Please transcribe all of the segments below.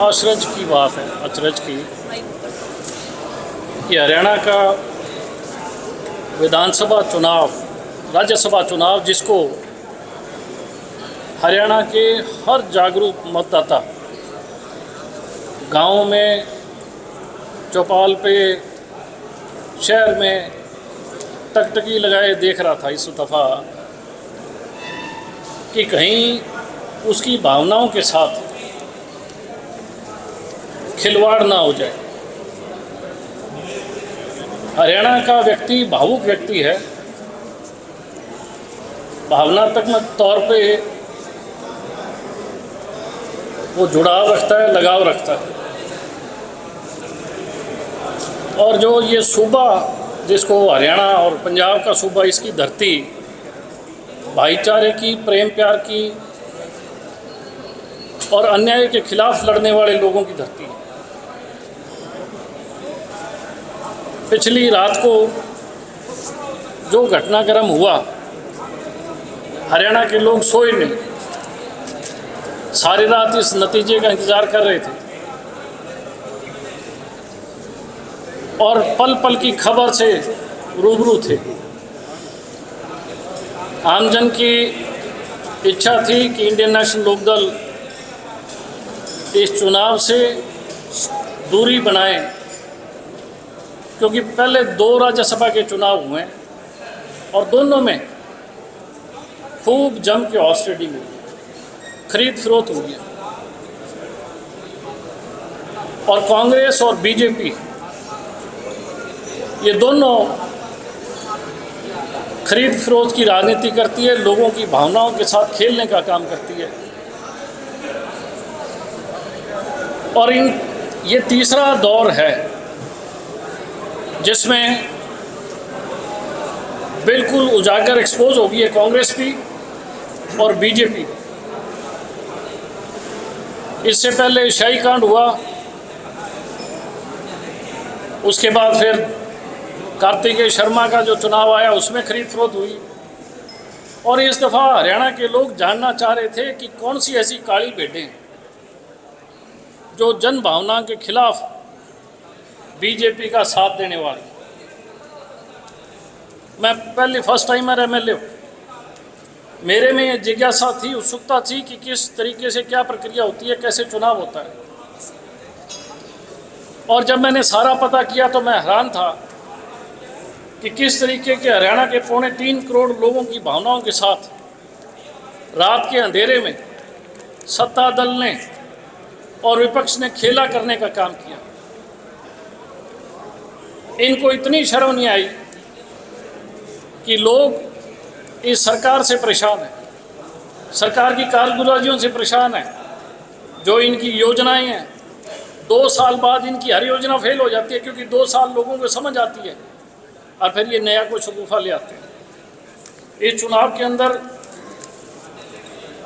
अचरज की बात है, अचरज की कि हरियाणा का विधानसभा चुनाव, राज्यसभा चुनाव, जिसको हरियाणा के हर जागरूक मतदाता गाँव में, चौपाल पे, शहर में टकटकी लगाए देख रहा था इस दफ़ा कि कहीं उसकी भावनाओं के साथ खिलवाड़ ना हो जाए। हरियाणा का व्यक्ति भावुक व्यक्ति है, भावनात्मक तौर पे वो जुड़ाव रखता है, लगाव रखता है। और जो ये सूबा, जिसको हरियाणा और पंजाब का सूबा, इसकी धरती भाईचारे की, प्रेम प्यार की और अन्याय के खिलाफ लड़ने वाले लोगों की धरती है। पिछली रात को जो घटनाक्रम हुआ, हरियाणा के लोग सोए नहीं, सारी रात इस नतीजे का इंतज़ार कर रहे थे और पल पल की खबर से रूबरू थे। आमजन की इच्छा थी कि इंडियन नेशनल लोकदल इस चुनाव से दूरी बनाए, क्योंकि पहले 2 राज्यसभा के चुनाव हुए और दोनों में खूब जम के हॉर्स ट्रेडिंग हुई, खरीद फरोख्त हुई है। और कांग्रेस और बीजेपी, ये दोनों खरीद फरोख्त की राजनीति करती है, लोगों की भावनाओं के साथ खेलने का काम करती है। और ये तीसरा दौर है जिसमें बिल्कुल उजागर एक्सपोज हो गई है कांग्रेस भी और बीजेपी। इससे पहले शाही कांड हुआ, उसके बाद फिर कार्तिकेय शर्मा का जो चुनाव आया उसमें खरीद फरोख्त हुई। और इस दफ़ा हरियाणा के लोग जानना चाह रहे थे कि कौन सी ऐसी काली भेड़ें जो जन भावना के खिलाफ बीजेपी का साथ देने वाली। मैं पहले फर्स्ट टाइमर एमएलए हूँ, मेरे में ये जिज्ञासा थी, उत्सुकता थी कि किस तरीके से क्या प्रक्रिया होती है, कैसे चुनाव होता है। और जब मैंने सारा पता किया तो मैं हैरान था कि किस तरीके के हरियाणा के 3.25 करोड़ लोगों की भावनाओं के साथ रात के अंधेरे में सत्ता दल ने और विपक्ष ने खेला करने का काम किया। इनको इतनी शर्म नहीं आई कि लोग इस सरकार से परेशान हैं, सरकार की कारगुजारियों से परेशान हैं। जो इनकी योजनाएं हैं, 2 साल बाद इनकी हर योजना फेल हो जाती है, क्योंकि 2 साल लोगों को समझ आती है और फिर ये नया कोई शगुफा ले आते हैं। इस चुनाव के अंदर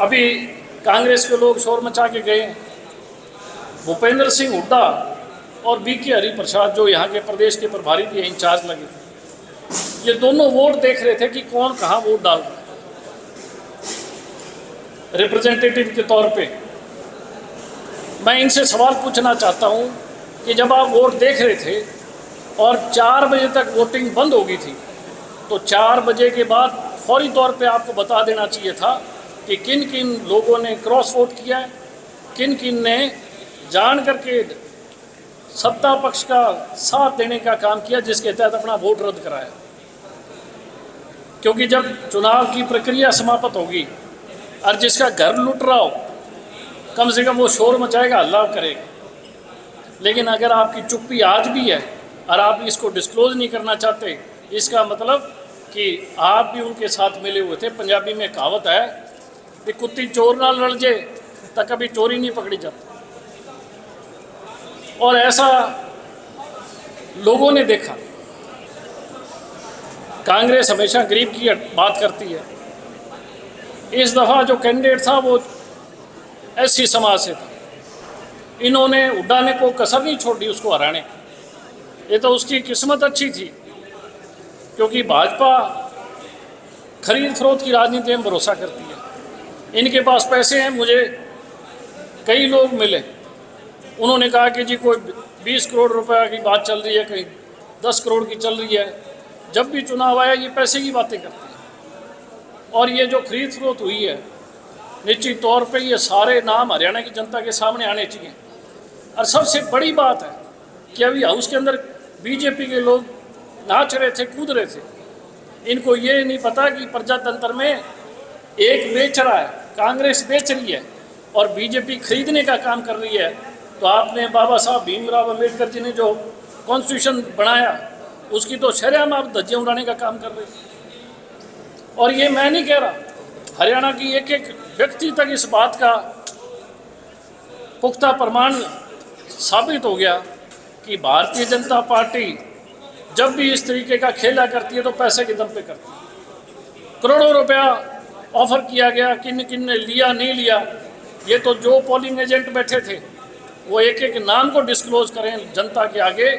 अभी कांग्रेस के लोग शोर मचा के गए, भूपेंद्र सिंह हुड्डा और बीके हरिप्रसाद, जो यहाँ के प्रदेश के प्रभारी थे, इंचार्ज लगे, ये दोनों वोट देख रहे थे कि कौन कहाँ वोट डाल रहा है रिप्रेजेंटेटिव के तौर पे। मैं इनसे सवाल पूछना चाहता हूँ कि जब आप वोट देख रहे थे और 4 बजे तक वोटिंग बंद हो गई थी, तो 4 बजे के बाद फौरी तौर पे आपको बता देना चाहिए था कि किन किन लोगों ने क्रॉस वोट किया है, किन किन ने जान करके सत्ता पक्ष का साथ देने का काम किया, जिसके तहत अपना वोट रद्द कराया। क्योंकि जब चुनाव की प्रक्रिया समाप्त होगी और जिसका घर लूट रहा हो, कम से कम वो शोर मचाएगा, हल्ला करेगा। लेकिन अगर आपकी चुप्पी आज भी है और आप इसको डिस्क्लोज नहीं करना चाहते, इसका मतलब कि आप भी उनके साथ मिले हुए थे। पंजाबी में कहावत है कि कुत्ती चोर ना लड़ जाए तो कभी चोरी नहीं पकड़ी जाती। और ऐसा लोगों ने देखा। कांग्रेस हमेशा गरीब की बात करती है। इस दफ़ा जो कैंडिडेट था वो एससी समाज से था। इन्होंने हुड्डा ने को कसर नहीं छोड़ी उसको हराने की। ये तो उसकी किस्मत अच्छी थी, क्योंकि भाजपा खरीद फरोख्त की राजनीति में भरोसा करती है। इनके पास पैसे हैं। मुझे कई लोग मिले उन्होंने कहा कि जी कोई 20 करोड़ रुपए की बात चल रही है, कहीं 10 करोड़ की चल रही है। जब भी चुनाव आया ये पैसे की बातें करते हैं। और ये जो खरीद फरोख्त हुई है, निश्चित तौर पे ये सारे नाम हरियाणा की जनता के सामने आने चाहिए। और सबसे बड़ी बात है कि अभी हाउस के अंदर बीजेपी के लोग नाच रहे थे, कूद रहे थे। इनको ये नहीं पता कि प्रजातंत्र में एक बेच रहा है, कांग्रेस बेच रही है और बीजेपी खरीदने का काम कर रही है। तो आपने बाबा साहब भीमराव अम्बेडकर जी ने जो कॉन्स्टिट्यूशन बनाया उसकी तो शरेआम आप धज्जियां उड़ाने का काम कर रहे हैं। और ये मैं नहीं कह रहा, हरियाणा की एक एक व्यक्ति तक इस बात का पुख्ता प्रमाण साबित हो गया कि भारतीय जनता पार्टी जब भी इस तरीके का खेला करती है तो पैसे के दम पे करती है। करोड़ों रुपया ऑफर किया गया, किन किन ने लिया नहीं लिया, ये तो जो पोलिंग एजेंट बैठे थे वो एक एक नाम को डिस्क्लोज करें जनता के आगे,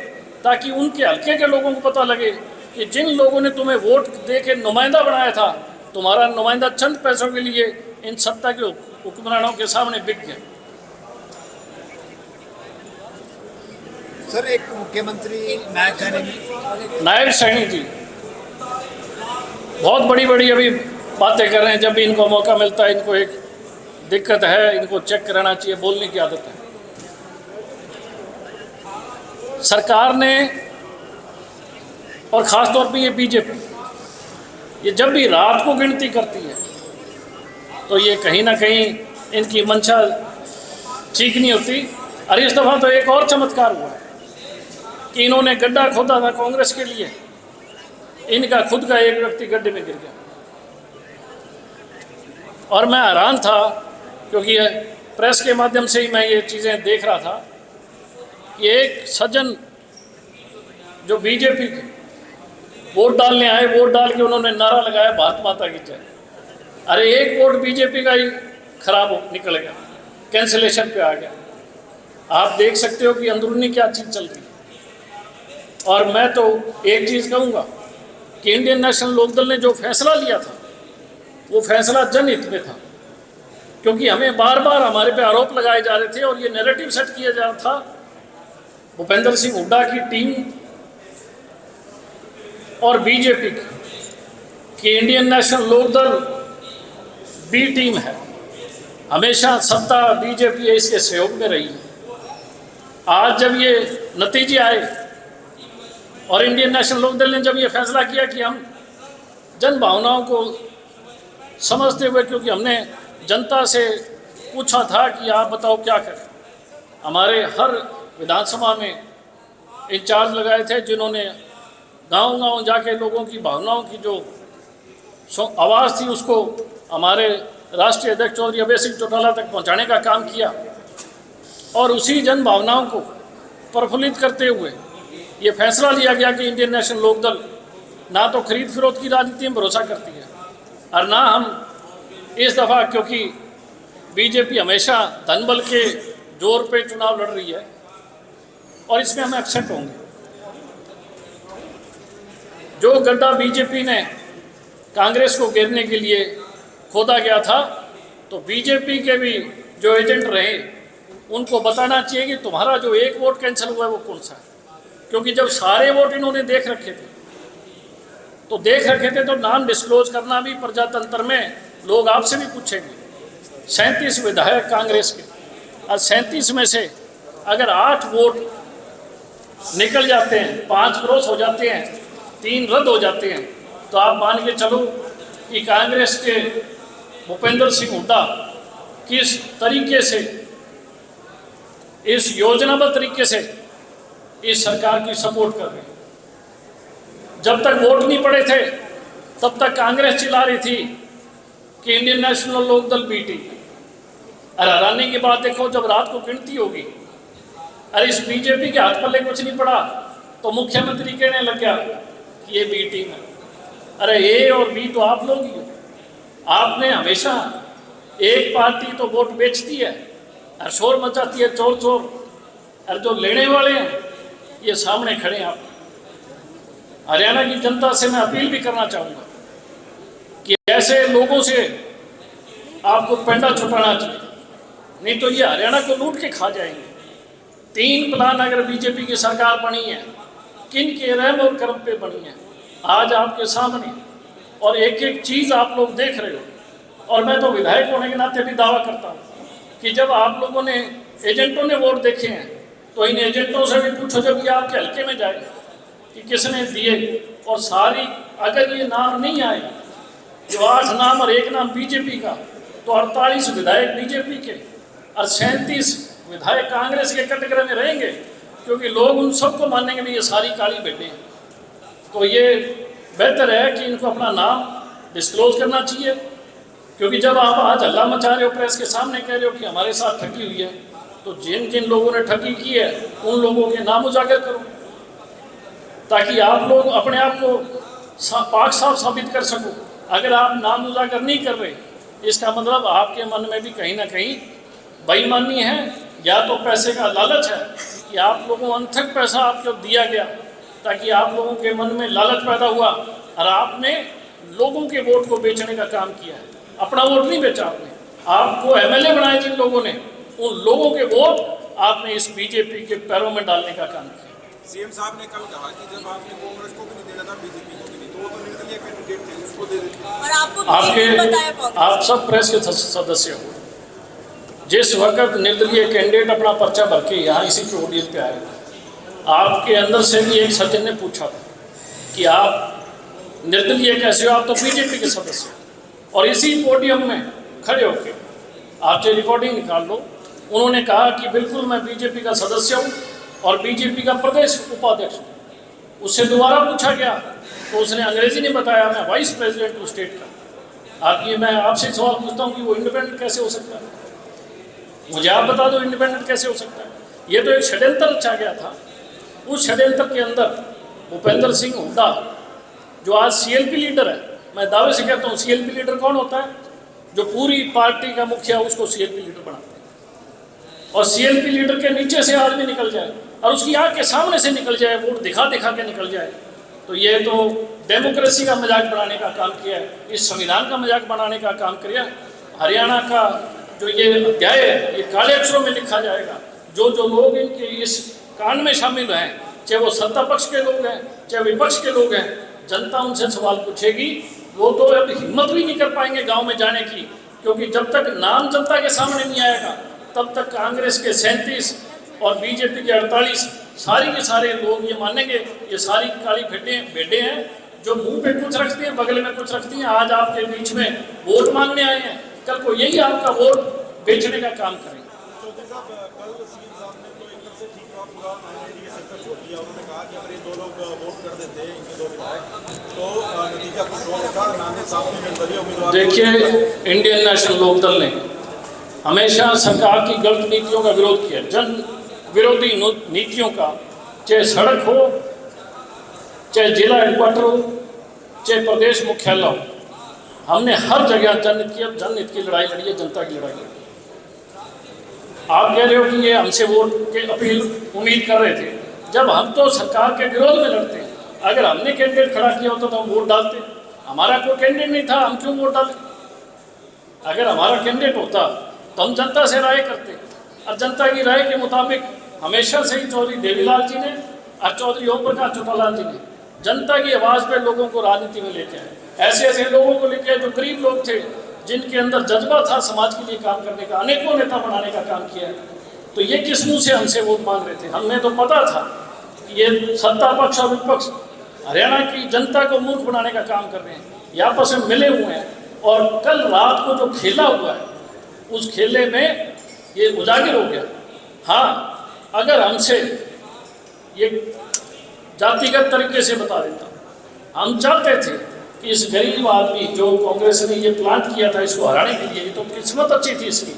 ताकि उनके हल्के के लोगों को पता लगे कि जिन लोगों ने तुम्हें वोट दे के नुमाइंदा बनाया था, तुम्हारा नुमाइंदा चंद पैसों के लिए इन सत्ता के हुक्मरानों के सामने बिक गया। सर, एक मुख्यमंत्री नायब सैनी जी बहुत बड़ी बड़ी अभी बातें कर रहे हैं। जब भी इनको मौका मिलता है, इनको एक दिक्कत है, इनको चेक कराना चाहिए, बोलने की आदत है। सरकार ने और ख़ास तौर पे ये बीजेपी, ये जब भी रात को गिनती करती है तो ये कहीं ना कहीं इनकी मंशा ठीक नहीं होती। और इस दफ़ा तो एक और चमत्कार हुआ कि इन्होंने गड्ढा खोदा था कांग्रेस के लिए, इनका खुद का एक व्यक्ति गड्ढे में गिर गया। और मैं हैरान था क्योंकि प्रेस के माध्यम से ही मैं ये चीज़ें देख रहा था कि एक सज्जन जो बीजेपी के वोट डालने आए, वोट डाल के उन्होंने नारा लगाया भारत माता की जय। अरे एक वोट बीजेपी का ही खराब निकल गया, कैंसिलेशन पे आ गया। आप देख सकते हो कि अंदरूनी क्या चीज़ चल रही है। और मैं तो एक चीज़ कहूँगा कि इंडियन नेशनल लोकदल ने जो फैसला लिया था वो फैसला जनहित में था, क्योंकि हमें बार बार हमारे पे आरोप लगाए जा रहे थे और ये नैरेटिव सेट किया जा रहा था भूपेंद्र सिंह हुड्डा की टीम और बीजेपी की Indian national Lokdal B team है। हमेशा सत्ता बीजेपी है, इसके सहयोग में रही है। आज जब ये नतीजे आए और इंडियन नेशनल लोकदल ने जब ये फैसला किया कि हम जन भावनाओं को समझते हुए, क्योंकि हमने जनता से पूछा था कि आप बताओ क्या करें, हमारे हर विधानसभा में इंचार्ज लगाए थे जिन्होंने गांव-गांव जाके लोगों की भावनाओं की जो आवाज़ थी उसको हमारे राष्ट्रीय अध्यक्ष चौधरी अभय सिंह चौटाला तक पहुंचाने का काम किया। और उसी जन भावनाओं को प्रफुल्लित करते हुए ये फैसला लिया गया कि इंडियन नेशनल लोकदल ना तो खरीद फरोख्त की राजनीति में भरोसा करती है और ना हम इस दफ़ा, क्योंकि बीजेपी हमेशा धनबल के जोर पे चुनाव लड़ रही है और इसमें हम एक्सेप्ट होंगे। जो गड्ढा बीजेपी ने कांग्रेस को घेरने के लिए खोदा गया था, तो बीजेपी के भी जो एजेंट रहे उनको बताना चाहिए कि तुम्हारा जो एक वोट कैंसिल हुआ है वो कौन सा है। क्योंकि जब सारे वोट इन्होंने देख रखे थे तो नाम डिस्क्लोज करना भी प्रजातंत्र में लोग आपसे भी पूछेंगे। 37 विधायक कांग्रेस के, और 37 में से अगर 8 वोट निकल जाते हैं, 5 क्रॉस हो जाते हैं, 3 रद्द हो जाते हैं, तो आप मान के चलो कि कांग्रेस के भूपेंद्र सिंह हुड्डा किस तरीके से, इस योजनाबद्ध तरीके से इस सरकार की सपोर्ट कर रहे हैं। जब तक वोट नहीं पड़े थे तब तक कांग्रेस चिल्ला रही थी कि इंडियन नेशनल लोकदल बीटी। और हैरानी की बात देखो, जब रात को गिनती होगी और इस बीजेपी के हाथ पल्ले कुछ नहीं पड़ा तो मुख्यमंत्री कहने लग गया कि ये बी टीम है। अरे ए और बी तो आप लोग ही हो। आपने हमेशा एक पार्टी तो वोट बेचती है और शोर मचाती है चोर चोर, और जो लेने वाले हैं ये सामने खड़े हैं। आप हरियाणा की जनता से मैं अपील भी करना चाहूँगा कि ऐसे लोगों से आपको पेंडा छुटाना चाहिए, नहीं तो ये हरियाणा को लूट के खा जाएंगे। 3 प्लान अगर बीजेपी की सरकार बनी है, किन के रहम और करम पे बनी है आज आपके सामने, और एक एक चीज़ आप लोग देख रहे हो। और मैं तो विधायक होने के नाते भी दावा करता हूँ कि जब आप लोगों ने एजेंटों ने वोट देखे हैं तो इन एजेंटों से भी पूछो जब ये आपके हल्के में जाए कि किसने दिए, और सारी अगर ये नाम नहीं आए जो 8 नाम और 1 नाम बीजेपी का, तो 48 विधायक बीजेपी के और 37 विधायक कांग्रेस के कटघरे में रहेंगे, क्योंकि लोग उन सबको मानेंगे भी ये सारी काली बेटे हैं। तो ये बेहतर है कि इनको अपना नाम डिस्क्लोज करना चाहिए, क्योंकि जब आप आज हल्ला मचा रहे हो, प्रेस के सामने कह रहे हो कि हमारे साथ ठगी हुई है, तो जिन जिन लोगों ने ठगी की है उन लोगों के नाम उजागर करो, ताकि आप लोग अपने आप को पाक साफ साबित कर सको। अगर आप नाम उजागर नहीं कर रहे, इसका मतलब आपके मन में भी कहीं ना कहीं बेईमानी है, या तो पैसे का लालच है कि आप लोगों को अनथक पैसा आपको दिया गया ताकि आप लोगों के मन में लालच पैदा हुआ और आपने लोगों के वोट को बेचने का काम किया है। अपना वोट नहीं बेचा आपने, आपको एमएलए बनाए जिन लोगों ने, उन लोगों के वोट आपने इस बीजेपी के पैरों में डालने का काम किया। सीएम साहब ने कल कहा कि जब आपने कांग्रेस को भी नहीं देना था, बीजेपी को भी नहीं, तो वो तो निर्दलीय कैंडिडेट थे, उसको दे देते। और आपके आप सब प्रेस के सदस्य हो, जिस वक्त निर्दलीय कैंडिडेट अपना पर्चा भर के यहाँ इसी पोडियम पे आए, आपके अंदर से भी एक सज्जन ने पूछा था कि आप निर्दलीय कैसे हो, आप तो बीजेपी के सदस्य हो, और इसी पोडियम में खड़े होकर आप जो रिकॉर्डिंग निकाल लो, उन्होंने कहा कि बिल्कुल मैं बीजेपी का सदस्य हूँ और बीजेपी का प्रदेश उपाध्यक्ष हूँ। उससे दोबारा पूछा गया तो उसने अंग्रेजी में बताया मैं वाइस प्रेसिडेंट हूँ स्टेट का। आप ये मैं आपसे सवाल पूछता हूँ कि वो इंडिपेंडेंट कैसे हो सकता है? मुझे आप बता दो इंडिपेंडेंट कैसे हो सकता है? ये तो एक षड्यंत्र रचा गया था। उस षड्यंत्र के अंदर भूपेंद्र सिंह हुड्डा जो आज सीएलपी लीडर है, मैं दावे से कहता हूँ सीएलपी लीडर कौन होता है? जो पूरी पार्टी का मुखिया उसको सीएलपी लीडर बनाते हैं, और सीएलपी लीडर के नीचे से आदमी निकल जाए और उसकी आँख के सामने से निकल जाए, वोट दिखा दिखा के निकल जाए, तो ये तो डेमोक्रेसी का मजाक बनाने का काम किया है, इस संविधान का मजाक बनाने का काम किया। हरियाणा का जो ये अध्याय है ये काले अक्षरों में लिखा जाएगा। जो जो लोग इनके इस कांड में शामिल हैं, चाहे वो सत्ता पक्ष के लोग हैं चाहे विपक्ष के लोग हैं, जनता उनसे सवाल पूछेगी। वो तो अब हिम्मत भी नहीं कर पाएंगे गांव में जाने की, क्योंकि जब तक नाम जनता के सामने नहीं आएगा तब तक कांग्रेस के 37 और बीजेपी के 48 सारी के सारे लोग ये मानेंगे ये सारी काली भेड़े हैं जो मुंह पे कुछ रखती हैं बगल में कुछ रखती हैं। आज आपके बीच में वोट मांगने आए हैं, कल को यही आपका वोट बेचने का काम करेंगे। देखिए, इंडियन नेशनल लोकदल ने हमेशा सरकार की गलत नीतियों का विरोध किया, जन विरोधी नीतियों का, चाहे सड़क हो, चाहे जिला हेडक्वार्टर हो, चाहे प्रदेश मुख्यालय हो, हमने हर जगह जनहित की लड़ाई लड़ी है, जनता की लड़ाई लड़ी। आप कह रहे हो कि ये हमसे वोट की अपील उम्मीद कर रहे थे, जब हम तो सरकार के विरोध में लड़ते हैं। अगर हमने कैंडिडेट खड़ा किया होता तो हम वोट डालते, हमारा कोई कैंडिडेट नहीं था, हम क्यों वोट डालते? अगर हमारा कैंडिडेट होता तो हम जनता से राय करते, और जनता की राय के मुताबिक हमेशा से ही चौधरी देवीलाल जी ने और चौधरी ओम प्रकाश चौटालाल जी ने जनता की आवाज़ पर लोगों को राजनीति में लेके आए। ऐसे ऐसे लोगों को लेके आए जो गरीब लोग थे, जिनके अंदर जज्बा था समाज के लिए काम करने का, अनेकों नेता बनाने का काम किया है। तो ये किस मुँह से हमसे वोट मांग रहे थे? हमें तो पता था कि ये सत्ता पक्ष और विपक्ष हरियाणा की जनता को मूर्ख बनाने का काम कर रहे हैं, ये आपस में मिले हुए हैं। और कल रात को जो खेला हुआ है उस खेले में ये उजागर हो गया। हाँ, अगर हमसे ये जातिगत तरीके से बता देता, हम चाहते थे कि इस गरीब आदमी जो कांग्रेस ने ये प्लान किया था इसको हराने के लिए, तो किस्मत अच्छी थी इसकी।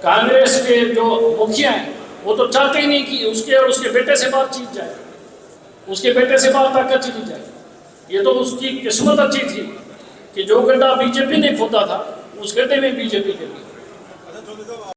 कांग्रेस के जो मुखिया हैं वो तो चाहते ही नहीं कि उसके और उसके बेटे से बात जीत जाए, उसके बेटे से बात ताकत चली जाए। ये तो उसकी किस्मत अच्छी थी कि जो गड्ढा बीजेपी ने खोदा था उस गड्ढे में बीजेपी के लिए